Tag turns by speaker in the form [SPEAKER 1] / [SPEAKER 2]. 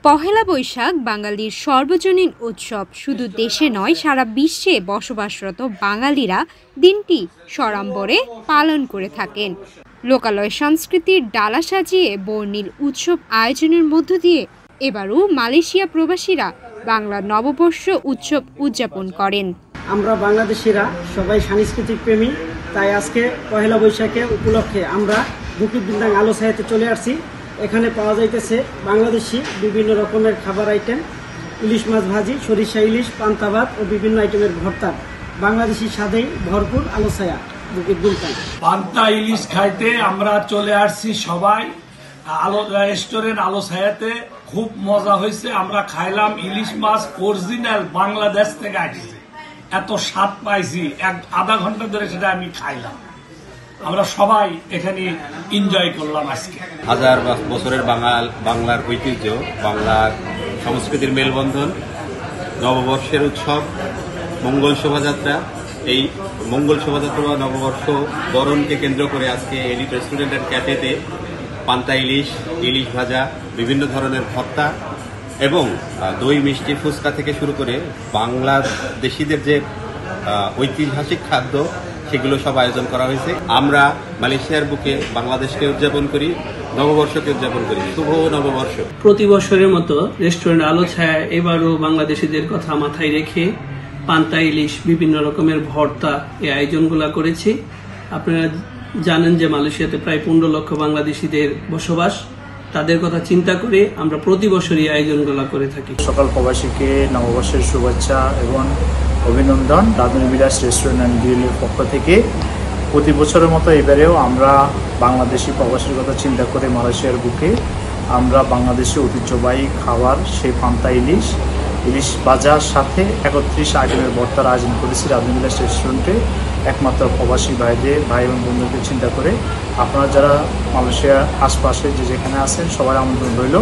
[SPEAKER 1] পহেলা বৈশাখ বাঙালির সর্বজনীন উৎসব। শুধু দেশে নয়, সারা বিশ্বে বসবাসরত বাঙালিরা দিনটি সড়াম্বরে পালন করে থাকেন। লোকালয় সংস্কৃতির ডালা সাজিয়ে বর্ণিল উৎসব আয়োজনের মধ্য দিয়ে এবারও মালয়েশিয়া প্রবাসীরা বাংলা নববর্ষ উৎসব উদযাপন করেন।
[SPEAKER 2] আমরা বাংলাদেশিরা সবাই সাংস্কৃতিক প্রেমী, তাই আজকে পহেলা বৈশাখে উপলক্ষে আমরা বুকিত বিন্দাং আলো ছায়াতে চলে আসছি। এখানে পাওয়া যাইতেছে বাংলাদেশি বিভিন্ন রকমের খাবার আইটেম, ইলিশ মাছ ভাজি, সরিষা ইলিশ, পান্তা ভাত ও বিভিন্ন আইটেমের ভর্তা। বাংলাদেশি স্বাদেই ভরপুর আলো ছায়া বুকিত বিন্দাং।
[SPEAKER 3] পান্তা ইলিশ খাইতে আমরা চলে আসছি সবাই আলো রেস্টুরেন্ট আলো ছায়াতে। খুব মজা হয়েছে, আমরা খাইলাম ইলিশ মাছ অরিজিনাল বাংলাদেশ থেকে আসছে। এত স্বাদ পাইছি, আধা ঘন্টা ধরে সেটা আমি খাইলাম। আমরা সবাই এখানে এনজয় করলাম আজকে।
[SPEAKER 4] হাজার বছরের বাংলার ঐতিহ্য, বাংলার সংস্কৃতির মেলবন্ধন, নববর্ষের উৎসব, মঙ্গল শোভাযাত্রা। এই মঙ্গল শোভাযাত্রা বা নববর্ষ বরণকে কেন্দ্র করে আজকে এলিট রেস্টুরেন্ট অ্যান্ড ক্যাফেতে পান্তা ইলিশ, ইলিশ ভাজা, বিভিন্ন ধরনের ভর্তা এবং দই মিষ্টি ফুচকা থেকে শুরু করে বাংলাদেশিদের যে ঐতিহাসিক খাদ্য, সেগুলো সব আয়োজন করা হয়েছে। আমরা মালয়েশিয়ার বুকে বাংলাদেশকে উদযাপন করি, নববর্ষকে উদযাপন করি। শুভ নববর্ষ।
[SPEAKER 5] প্রতি বছরের মতো রেস্টুরেন্ট আলো ছায়া এবারও বাংলাদেশিদের কথা মাথায় রেখে পান্তা ইলিশ, বিভিন্ন রকমের ভর্তা এই আয়োজনগুলো করেছি। আপনারা জানেন যে মালয়েশিয়াতে প্রায় 15 লক্ষ বাংলাদেশিদের বসবাস। তাদের কথা চিন্তা করে আমরা প্রতি বছরই আয়োজনগুলো করে থাকি।
[SPEAKER 6] সকল প্রবাসীকে নববর্ষের শুভেচ্ছা এবং অভিনন্দন। রাধুনী বিলাস রেস্টুরেন্ট অ্যান্ড গ্রিলের পক্ষ থেকে প্রতি বছরের মতো এবারেও আমরা বাংলাদেশি প্রবাসীর কথা চিন্তা করে মালয়েশিয়ার বুকে আমরা বাংলাদেশি ঐতিহ্যবাহী খাবার সেই পান্তা ইলিশ, ইলিশ ভাজার সাথে 31 আইটেমের ভর্তার আয়োজন করেছি রাধুনী বিলাস রেস্টুরেন্টে। একমাত্র প্রবাসী ভাই এবং বন্ধুকে চিন্তা করে আপনারা যারা মালয়েশিয়ার আশপাশে যেখানে আছেন সবার আমন্ত্রণ রইল।